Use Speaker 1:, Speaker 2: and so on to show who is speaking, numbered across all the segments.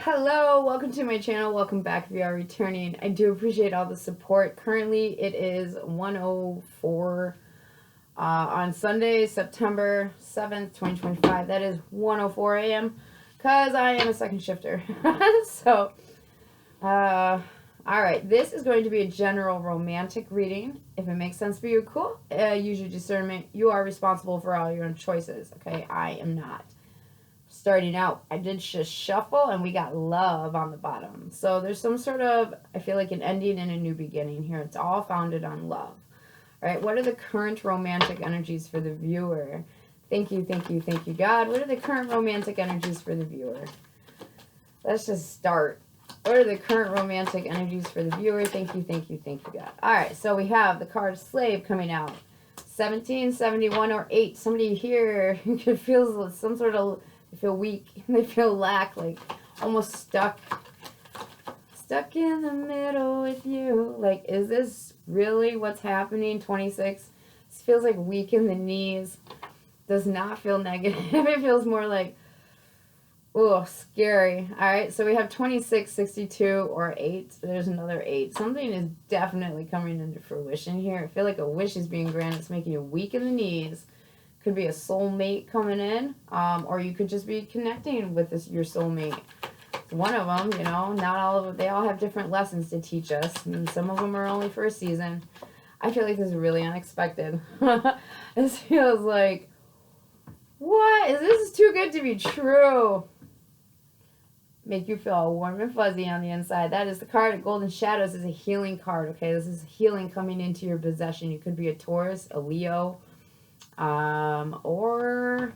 Speaker 1: Hello, welcome to my channel. Welcome back if you are returning. I do appreciate all the support. Currently, it is 1:04 on Sunday, September 7th, 2025. That is 1:04 a.m. because I am a second shifter. So, all right. This is going to be a general romantic reading. If it makes sense for you, cool. Use your discernment. You are responsible for all your own choices, okay? I am not. Starting out, I did just shuffle and we got love on the bottom. So there's some sort of, I feel like an ending and a new beginning here. It's all founded on love. All right, what are the current romantic energies for the viewer? Thank you, thank you, thank you, God. What are the current romantic energies for the viewer? Let's just start. What are the current romantic energies for the viewer? Thank you, thank you, thank you, God. All right, so we have the card Slave coming out. 17, 71, or 8. Somebody here could feel some sort of... They feel weak. They feel like almost stuck in the middle with you. Like, is this really what's happening? 26. This feels like weak in the knees. Does not feel negative. It feels more like, oh, scary. All right, so we have 26, 62, or 8. There's another 8. Something is definitely coming into fruition here. I feel like a wish is being granted. It's making you weak in the knees. Could be a soulmate coming in, or you could just be connecting with your soulmate. One of them, you know, not all of them. They all have different lessons to teach us, and some of them are only for a season. I feel like this is really unexpected. This feels like, what? This is too good to be true. Make you feel warm and fuzzy on the inside. That is the card. Golden Shadows is a healing card, okay? This is healing coming into your possession. You could be a Taurus, a Leo, or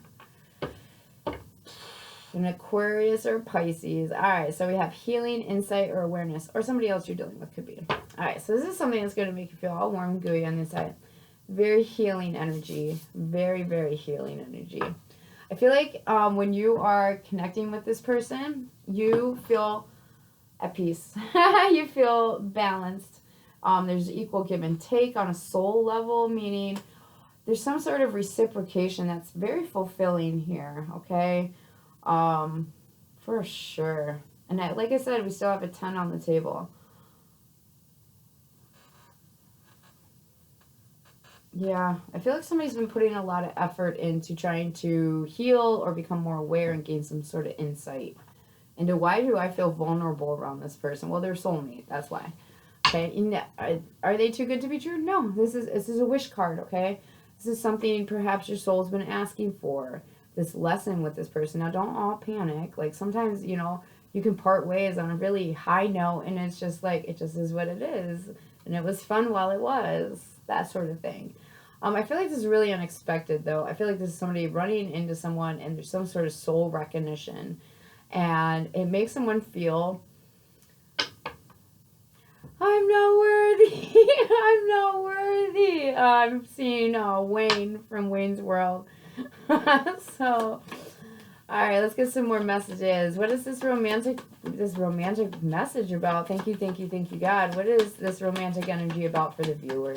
Speaker 1: an Aquarius or Pisces. All right, so we have healing, insight, or awareness, or somebody else you're dealing with could be. All right, so this is something that's going to make you feel all warm and gooey on the inside. Very healing energy. Very, very healing energy. I feel like when you are connecting with this person, you feel at peace. You feel balanced. There's equal give and take on a soul level, meaning there's some sort of reciprocation that's very fulfilling here, okay? For sure. And like I said, we still have a 10 on the table. Yeah, I feel like somebody's been putting a lot of effort into trying to heal or become more aware and gain some sort of insight into why do I feel vulnerable around this person? Well, they're soulmate, that's why. Okay, are they too good to be true? No, this is a wish card, okay? This is something perhaps your soul's been asking for, this lesson with this person. Now, don't all panic. Like, sometimes, you know, you can part ways on a really high note, and it's just like, it just is what it is. And it was fun while it was, that sort of thing. I feel like this is really unexpected, though. I feel like this is somebody running into someone, and there's some sort of soul recognition. And it makes someone feel, I'm not worthy. I'm not worthy. I'm seeing Wayne from Wayne's World. So, all right, let's get some more messages. What is this romantic message about? Thank you, thank you, thank you, God. What is this romantic energy about for the viewer?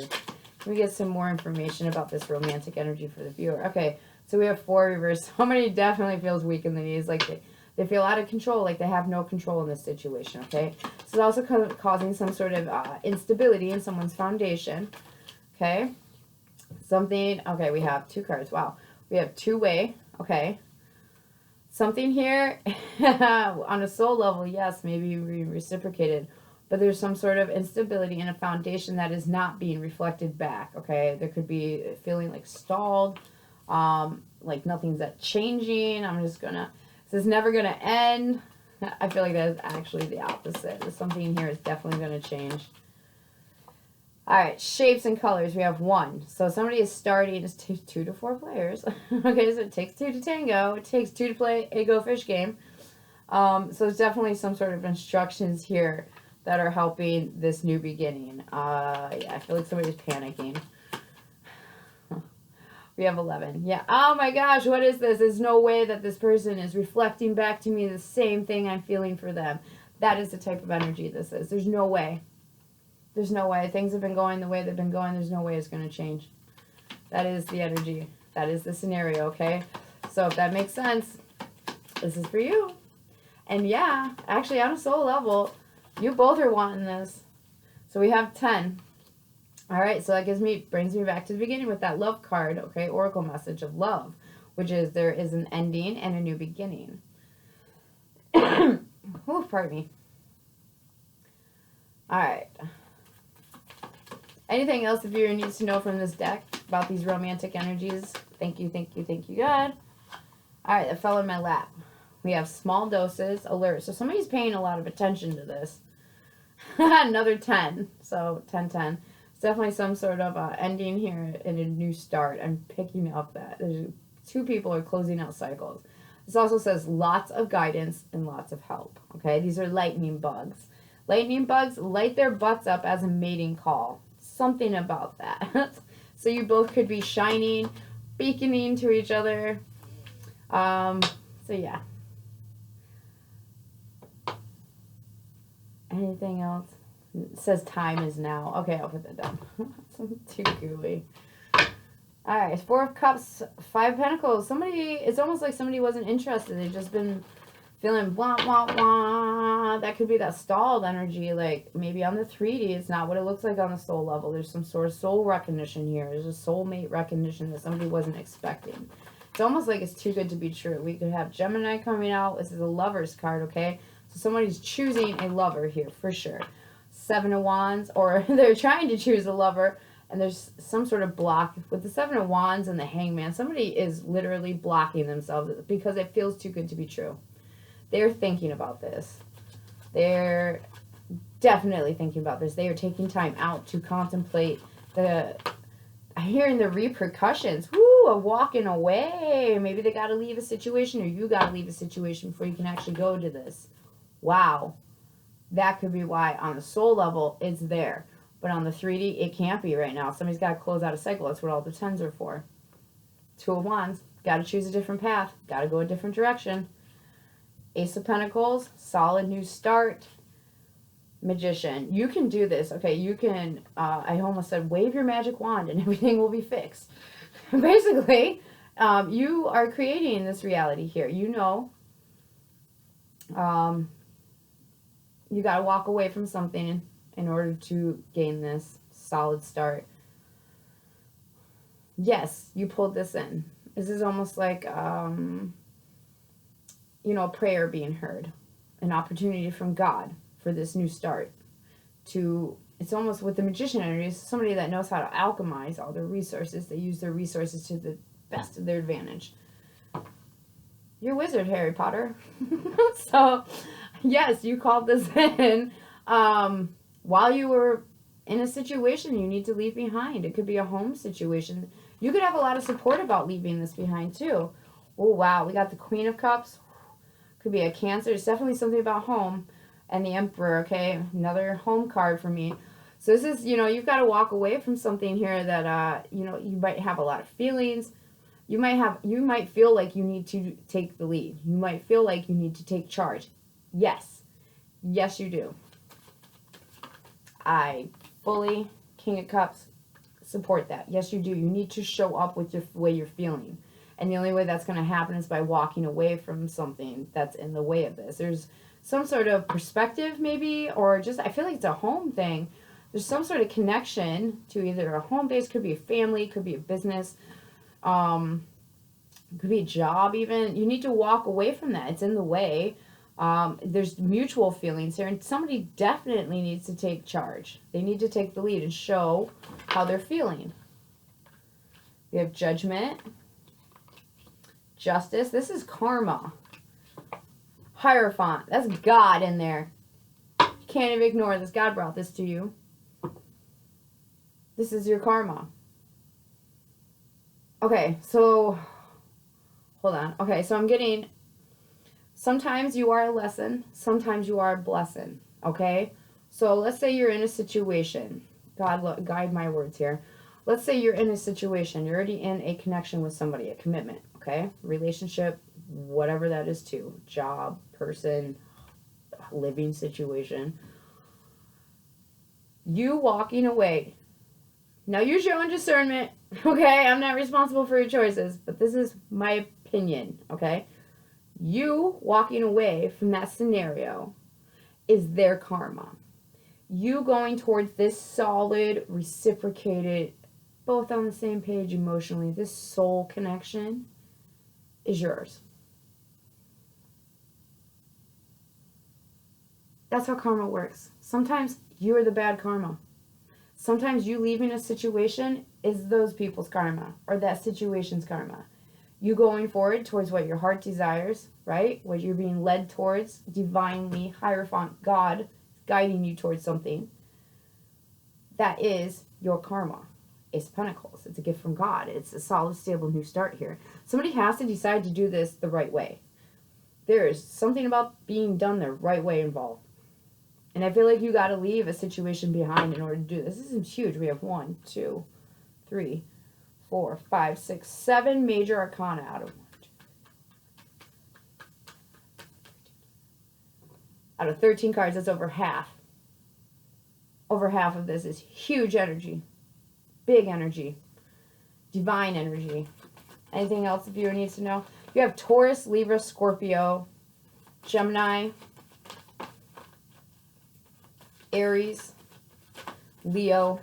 Speaker 1: Can we get some more information about this romantic energy for the viewer? Okay, so we have 4 reverse. Somebody definitely feels weak in the knees, like they feel out of control, like they have no control in this situation, okay? So it's also causing some sort of instability in someone's foundation, okay? Okay, we have 2 cards. Wow. We have two-way, okay? Something here on a soul level, yes, maybe reciprocated, but there's some sort of instability in a foundation that is not being reflected back, okay? There could be feeling like stalled, like nothing's changing. This is never going to end. I feel like that is actually the opposite. Something here is definitely going to change. All right, shapes and colors. We have 1. So somebody is starting. It's 2 to 4 players. Okay, so it takes 2 to tango. It takes 2 to play a Go Fish game. So there's definitely some sort of instructions here that are helping this new beginning. Yeah, I feel like somebody's panicking. We have 11. Yeah. Oh my gosh, what is this? There's no way that this person is reflecting back to me the same thing I'm feeling for them. That is the type of energy this is. There's no way. There's no way. Things have been going the way they've been going. There's no way it's going to change. That is the energy. That is the scenario, okay? So if that makes sense, this is for you. And yeah, actually on a soul level, you both are wanting this. So we have 10. All right, so that brings me back to the beginning with that love card, okay? Oracle message of love, which is there is an ending and a new beginning. Oh, pardon me. All right. Anything else the viewer needs to know from this deck about these romantic energies? Thank you, thank you, thank you, God. All right, that fell in my lap. We have small doses, alert. So somebody's paying a lot of attention to this. Another 10. So 10, 10. It's definitely some sort of ending here and a new start. I'm picking up that. There's 2 people are closing out cycles. This also says lots of guidance and lots of help. Okay, these are lightning bugs. Lightning bugs light their butts up as a mating call. Something about that. So you both could be shining, beaconing to each other. So yeah. Anything else? It says time is now. Okay, I'll put that down. It's too gooey. Alright, 4 of Cups, 5 of Pentacles. It's almost like somebody wasn't interested. They've just been feeling blah, blah, blah. That could be that stalled energy. Like, maybe on the 3D, it's not what it looks like on the soul level. There's some sort of soul recognition here. There's a soulmate recognition that somebody wasn't expecting. It's almost like it's too good to be true. We could have Gemini coming out. This is a lover's card, okay? So somebody's choosing a lover here, for sure. 7 of Wands, or they're trying to choose a lover, and there's some sort of block. With the 7 of Wands and the Hangman, somebody is literally blocking themselves because it feels too good to be true. They're thinking about this. They're definitely thinking about this. They are taking time out to contemplate hearing the repercussions. Woo, of walking away. Maybe they got to leave a situation, or you got to leave a situation before you can actually go to this. Wow. That could be why on the soul level it's there. But on the 3D, it can't be right now. Somebody's got to close out a cycle. That's what all the 10s are for. 2 of Wands. Got to choose a different path. Got to go a different direction. Ace of Pentacles, solid new start. Magician, you can do this. Okay, you can, I almost said wave your magic wand and everything will be fixed. Basically, you are creating this reality here. You know, you got to walk away from something in order to gain this solid start. Yes, you pulled this in. This is almost like, you know, a prayer being heard, an opportunity from God for this new start. It's almost with the Magician energy, it's somebody that knows how to alchemize all their resources. They use their resources to the best of their advantage. You're a wizard, Harry Potter. So, yes, you called this in while you were in a situation you need to leave behind. It could be a home situation. You could have a lot of support about leaving this behind, too. Oh, wow. We got the Queen of Cups. Could be a Cancer. It's definitely something about home. And the Emperor, okay? Another home card for me. So this is, you know, you've got to walk away from something here that, you know, you might have a lot of feelings. You might feel like you need to take the lead. You might feel like you need to take charge. Yes. Yes, you do. I fully, King of Cups, support that. Yes, you do. You need to show up with the way you're feeling. And the only way that's going to happen is by walking away from something that's in the way of this. There's some sort of perspective maybe, or just, I feel like it's a home thing. There's some sort of connection to either a home base, could be a family, could be a business, could be a job even. You need to walk away from that. It's in the way. There's mutual feelings here, and somebody definitely needs to take charge. They need to take the lead and show how they're feeling. We have Judgment, Justice. This is karma. Hierophant. That's God in there. You can't even ignore this. God brought this to you. This is your karma. Okay, so hold on. Okay, so I'm getting, sometimes you are a lesson, sometimes you are a blessing. Okay, so let's say you're in a situation. God, guide my words here. Let's say you're in a situation. You're already in a connection with somebody, a commitment. Okay, relationship, whatever that is too. Job, person, living situation. You walking away. Now use your own discernment. Okay, I'm not responsible for your choices, but this is my opinion. Okay, You walking away from that scenario is their karma. You going towards this solid, reciprocated, both on the same page emotionally, this soul connection is yours. That's how karma works. Sometimes you're the bad karma. Sometimes you leaving a situation is those people's karma, or that situation's karma. You going forward towards what your heart desires, right? What you're being led towards, divinely, Hierophant, God, guiding you towards something. That is your karma. Ace of Pentacles. It's a gift from God. It's a solid, stable new start here. Somebody has to decide to do this the right way. There is something about being done the right way involved. And I feel like you got to leave a situation behind in order to do this. This is huge. We have 1, 2, 3, 4, 5, 6, 7 major arcana out of 13 cards. That's over half. Over half of this is huge energy. Big energy. Divine energy. Anything else the viewer needs to know? You have Taurus, Libra, Scorpio, Gemini, Aries, Leo.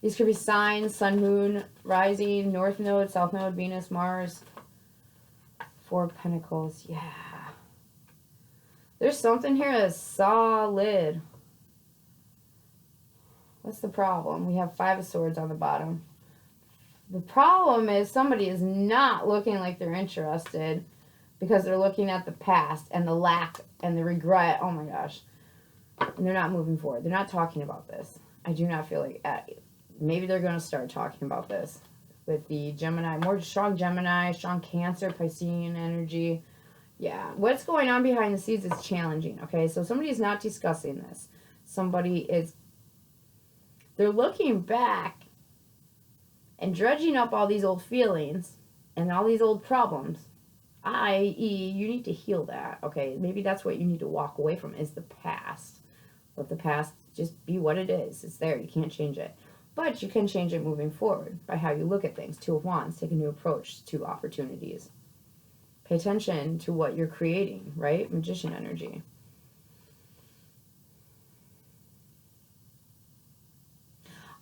Speaker 1: These could be signs: Sun, Moon, Rising, North Node, South Node, Venus, Mars. 4 of Pentacles. Yeah. There's something here that's solid. What's the problem? We have 5 of Swords on the bottom. The problem is somebody is not looking like they're interested because they're looking at the past and the lack and the regret. Oh my gosh. And they're not moving forward. They're not talking about this. I do not feel like... maybe they're going to start talking about this with the Gemini. More strong Gemini, strong Cancer, Piscean energy. Yeah. What's going on behind the scenes is challenging, okay? So somebody is not discussing this. Somebody is... they're looking back and dredging up all these old feelings and all these old problems. I.e., you need to heal that, okay? Maybe that's what you need to walk away from is the past. Let the past just be what it is. It's there. You can't change it. But you can change it moving forward by how you look at things. 2 of Wands. Take a new approach to opportunities. Pay attention to what you're creating, right? Magician energy.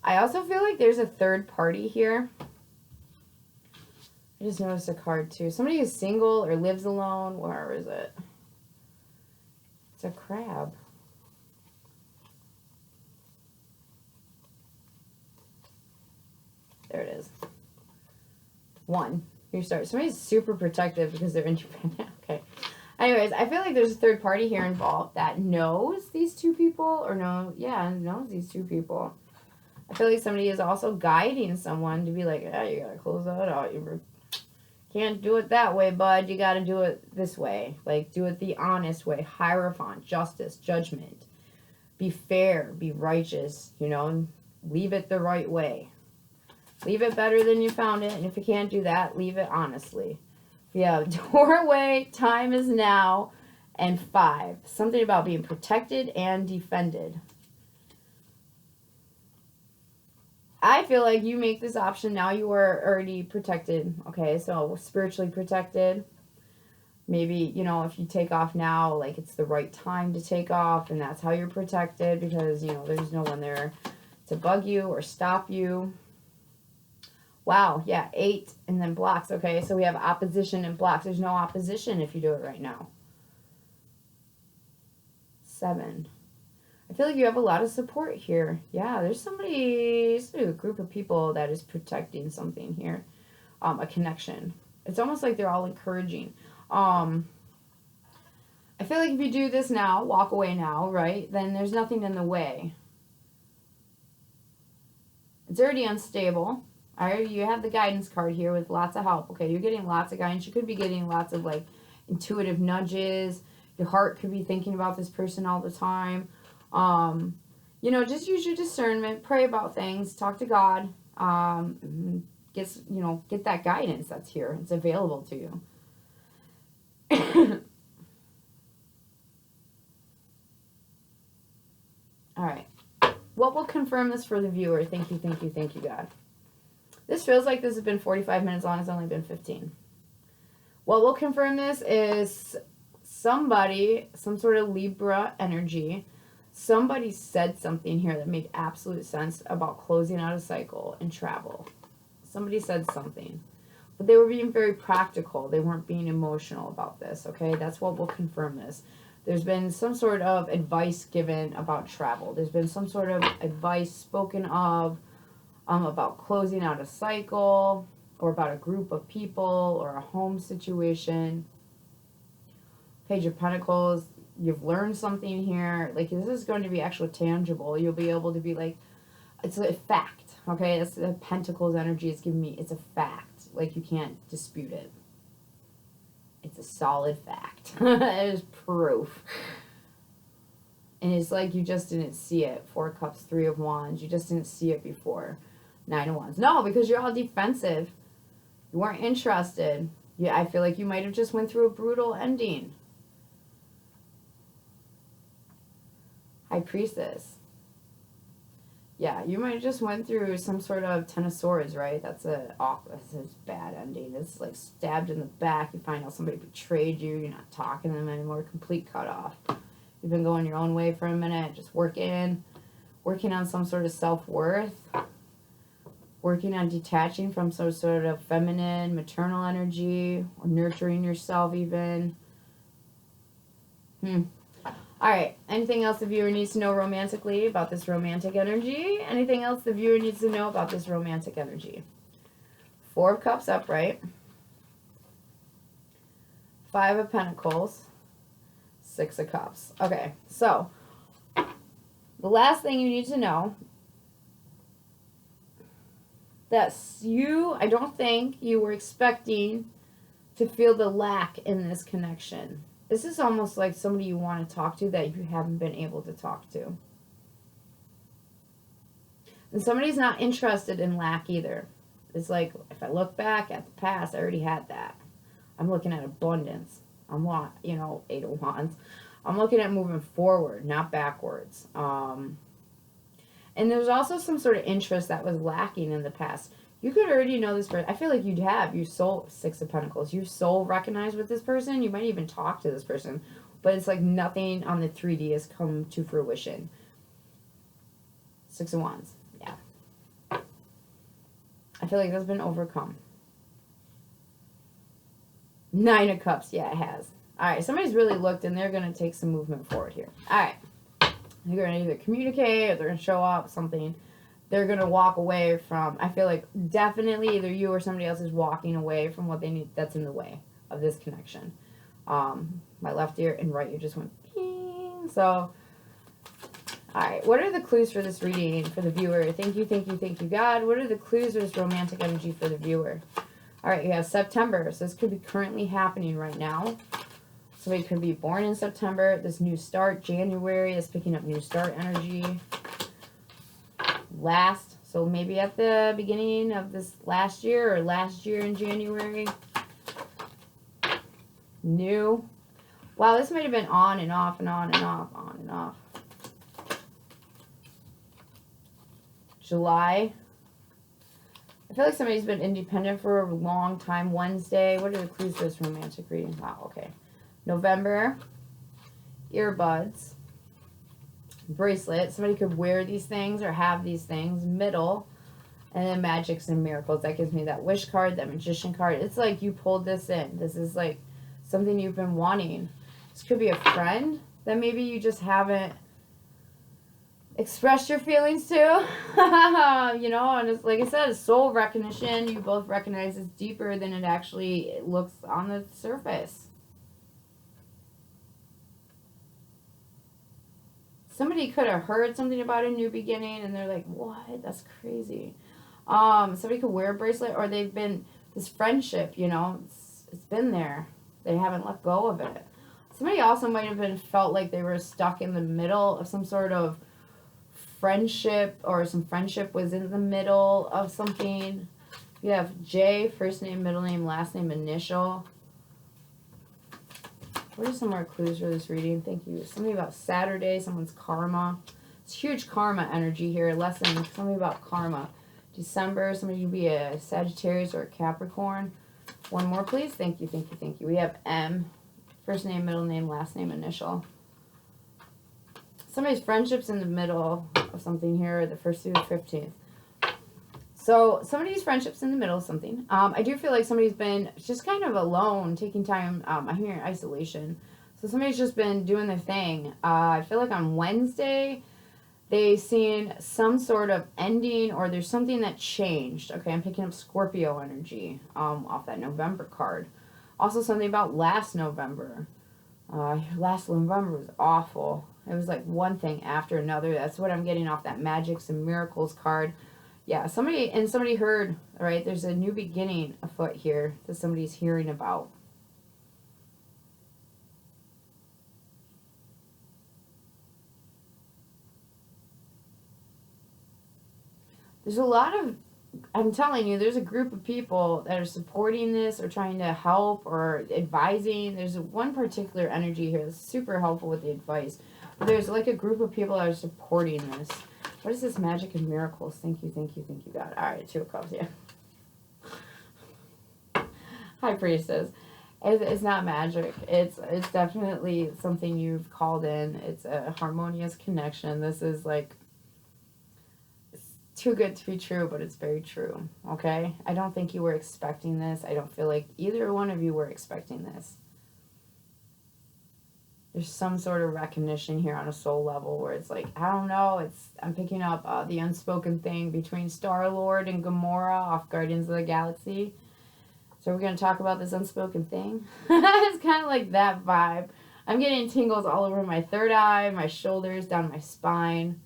Speaker 1: I also feel like there's a third party here. I just noticed a card too. Somebody is single or lives alone. Where is it? It's a crab. There it is. 1. You start. Somebody's super protective because they're independent. Okay. Anyways, I feel like there's a third party here involved that knows these 2 people or knows these 2 people. I feel like somebody is also guiding someone to be like, yeah, you gotta close that out. You can't do it that way, bud. You gotta do it this way. Like, do it the honest way. Hierophant, justice, judgment. Be fair, be righteous, you know, and leave it the right way. Leave it better than you found it, and if you can't do that, leave it honestly. We have doorway, time is now, and 5. Something about being protected and defended. I feel like you make this option now, you are already protected, okay? So spiritually protected. Maybe, you know, if you take off now, like it's the right time to take off, and that's how you're protected because, you know, there's no one there to bug you or stop you. Wow, yeah, 8 and then blocks. Okay, so we have opposition and blocks. There's no opposition if you do it right now. 7. I feel like you have a lot of support here. Yeah, there's somebody, a group of people that is protecting something here. A connection. It's almost like they're all encouraging. I feel like if you do this now, walk away now, right, then there's nothing in the way. It's already unstable. All right, you have the guidance card here with lots of help. Okay, you're getting lots of guidance. You could be getting lots of, like, intuitive nudges. Your heart could be thinking about this person all the time. You know, just use your discernment. Pray about things. Talk to God. Get that guidance that's here. It's available to you. All right. What will confirm this for the viewer? Thank you, thank you, thank you, God. This feels like this has been 45 minutes long. It's only been 15. What will confirm this is somebody, some sort of Libra energy, somebody said something here that made absolute sense about closing out a cycle and travel. Somebody said something. But they were being very practical. They weren't being emotional about this, okay? That's what will confirm this. There's been some sort of advice given about travel. There's been some sort of advice spoken of about closing out a cycle, or about a group of people, or a home situation. Page of Pentacles, you've learned something here. Like, this is going to be actually tangible. You'll be able to be like, it's a fact, okay? That's the Pentacles energy is giving me. It's a fact. Like, you can't dispute it. It's a solid fact. It is proof. And it's like you just didn't see it. 4 of Cups, 3 of Wands. You just didn't see it before. 9 of Wands. No, because you're all defensive. You weren't interested. Yeah, I feel like you might have just went through a brutal ending. High Priestess. Yeah, you might have just went through some sort of 10 of Swords, right? That's a bad ending. It's like stabbed in the back. You find out somebody betrayed you. You're not talking to them anymore. Complete cut off. You've been going your own way for a minute. Just working on some sort of self-worth. Working on detaching from some sort of feminine, maternal energy. Or nurturing yourself even. Alright, anything else the viewer needs to know romantically about this romantic energy? Anything else the viewer needs to know about this romantic energy? 4 of Cups upright. 5 of Pentacles. 6 of Cups. Okay, so the last thing you need to know, that I don't think you were expecting to feel the lack in this connection. This is almost like somebody you want to talk to that you haven't been able to talk to. And somebody's not interested in lack either. It's like, if I look back at the past, I already had that. I'm looking at abundance. I'm, 8 of Wands. I'm looking at moving forward, not backwards. And there's also some sort of interest that was lacking in the past. You could already know this person. I feel like you'd have. You soul, 6 of Pentacles. You soul recognized with this person. You might even talk to this person. But it's like nothing on the 3D has come to fruition. 6 of Wands. Yeah. I feel like that's been overcome. 9 of Cups. Yeah, it has. Alright, somebody's really looked and they're going to take some movement forward here. Alright. They're going to either communicate or they're going to show up something. They're going to walk away from, I feel like definitely either you or somebody else is walking away from what they need that's in the way of this connection. My left ear and right ear just went ping. So, alright, what are the clues for this reading for the viewer? Thank you, God. What are the clues for this romantic energy for the viewer? Alright, you have September. So this could be currently happening right now. Somebody could be born in September. This new start, January, is picking up new start energy. So maybe at the beginning of this last year or last year in January. New. Wow, this might have been on and off and on and off, on and off. July. I feel like somebody's been independent for a long time. Wednesday. What are the clues for this romantic reading? Wow, okay. November. Earbuds. Bracelet. Somebody could wear these things or have these things. Middle. And then magics and miracles. That gives me that wish card, that magician card. It's like you pulled this in. This is like something you've been wanting. This could be a friend that maybe you just haven't expressed your feelings to. And it's like I said, soul recognition. You both recognize it's deeper than it actually looks on the surface. Somebody could have heard something about a new beginning and they're like, what? That's crazy. Somebody could wear a bracelet, or they've been, this friendship, it's been there. They haven't let go of it. Somebody also might have been felt like they were stuck in the middle of some sort of friendship, or some friendship was in the middle of something. You have J, first name, middle name, last name, initial. What are some more clues for this reading? Thank you. Something about Saturday, someone's karma. It's huge karma energy here. Lesson, something about karma. December, somebody could be a Sagittarius or a Capricorn. One more, please. Thank you, thank you, thank you. We have M. First name, middle name, last name, initial. Somebody's friendship's in the middle of something here, the 1st through the 15th. So somebody's friendship's in the middle of something. I do feel like somebody's been just kind of alone, taking time. I hear isolation. So somebody's just been doing their thing. I feel like on Wednesday, they seen some sort of ending, or there's something that changed. Okay, I'm picking up Scorpio energy off that November card. Also something about last November. Last November was awful. It was like one thing after another. That's what I'm getting off that Magics and Miracles card. Yeah, somebody heard, right? There's a new beginning afoot here that somebody's hearing about. There's a lot of, I'm telling you, there's a group of people that are supporting this or trying to help or advising. There's one particular energy here that's super helpful with the advice. But there's like a group of people that are supporting this. What is this Magic and Miracles? Thank you, thank you, thank you, God. All right, 2 of Cups, yeah. High Priestess. It's not magic. It's definitely something you've called in. It's a harmonious connection. This is like, it's too good to be true, but it's very true, okay? I don't think you were expecting this. I don't feel like either one of you were expecting this. There's some sort of recognition here on a soul level where it's like, I don't know, I'm picking up the unspoken thing between Star-Lord and Gamora off Guardians of the Galaxy. So we're going to talk about this unspoken thing. It's kind of like that vibe. I'm getting tingles all over my third eye, my shoulders, down my spine.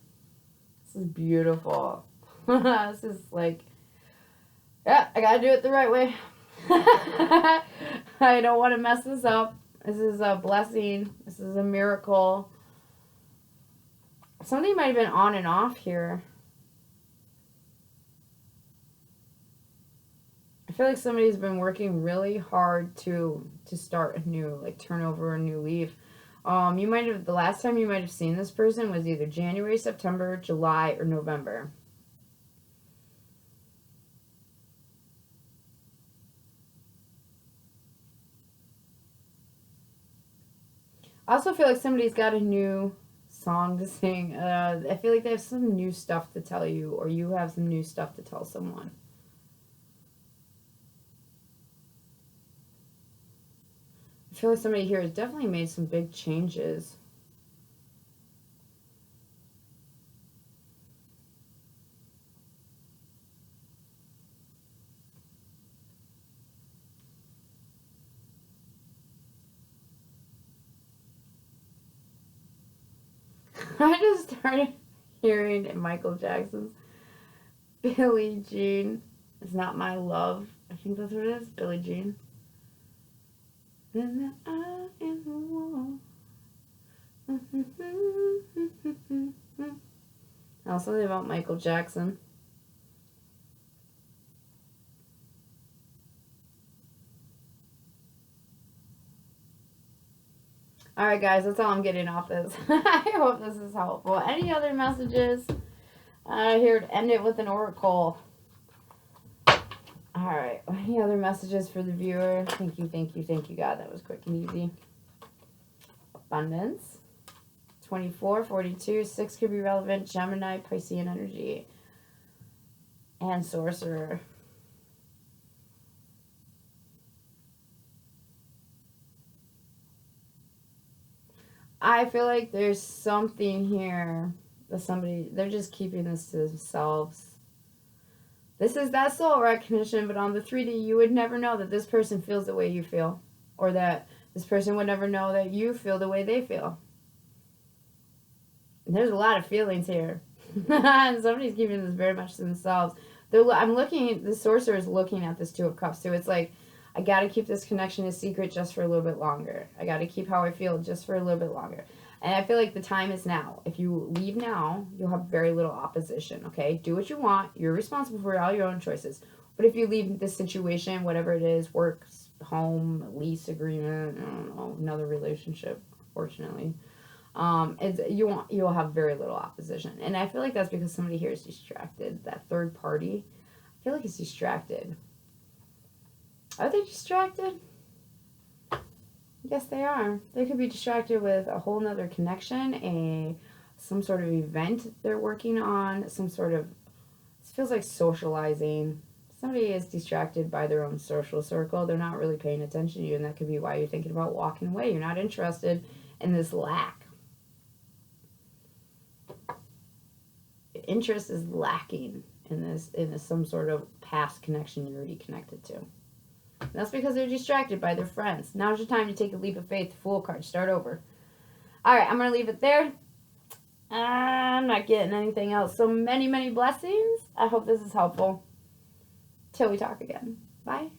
Speaker 1: This is beautiful. This is like, yeah, I got to do it the right way. I don't want to mess this up. This is a blessing. This is a miracle. Something might have been on and off here. I feel like somebody's been working really hard to start a new, like, turn over a new leaf. You might have, the last time you might have seen this person was either January, September, July, or November. I also feel like somebody's got a new song to sing. I feel like they have some new stuff to tell you, or you have some new stuff to tell someone. I feel like somebody here has definitely made some big changes. I just started hearing Michael Jackson's Billie Jean is Not My Love. I think that's what it is. Billie Jean. Then the eye in the wall. Now something about Michael Jackson. Alright guys, that's all I'm getting off this. I hope this is helpful. Any other messages? Here to end it with an oracle. Alright, any other messages for the viewer? Thank you, thank you, thank you, God. That was quick and easy. Abundance. 24, 42, 6 could be relevant. Gemini, Piscean energy. And Sorcerer. I feel like there's something here that somebody, they're just keeping this to themselves. This is that soul recognition, but on the 3D, you would never know that this person feels the way you feel. Or that this person would never know that you feel the way they feel. And there's a lot of feelings here. And somebody's keeping this very much to themselves. I'm looking, the Sorcerer is looking at this 2 of Cups too. It's like, I got to keep this connection a secret just for a little bit longer. I got to keep how I feel just for a little bit longer. And I feel like the time is now. If you leave now, you'll have very little opposition, okay? Do what you want. You're responsible for all your own choices. But if you leave this situation, whatever it is, work, home, lease agreement, I don't know, another relationship, fortunately, you'll have very little opposition. And I feel like that's because somebody here is distracted. That third party, I feel like it's distracted. Are they distracted? Yes, they are. They could be distracted with a whole nother connection, some sort of event they're working on, some sort of, it feels like socializing. Somebody is distracted by their own social circle. They're not really paying attention to you, and that could be why you're thinking about walking away. You're not interested in this lack. Interest is lacking in this some sort of past connection you're already connected to. And that's because they're distracted by their friends. Now's your time to take a leap of faith. Fool card. Start over. All right, I'm going to leave it there. I'm not getting anything else. So many, many blessings. I hope this is helpful. Till we talk again. Bye.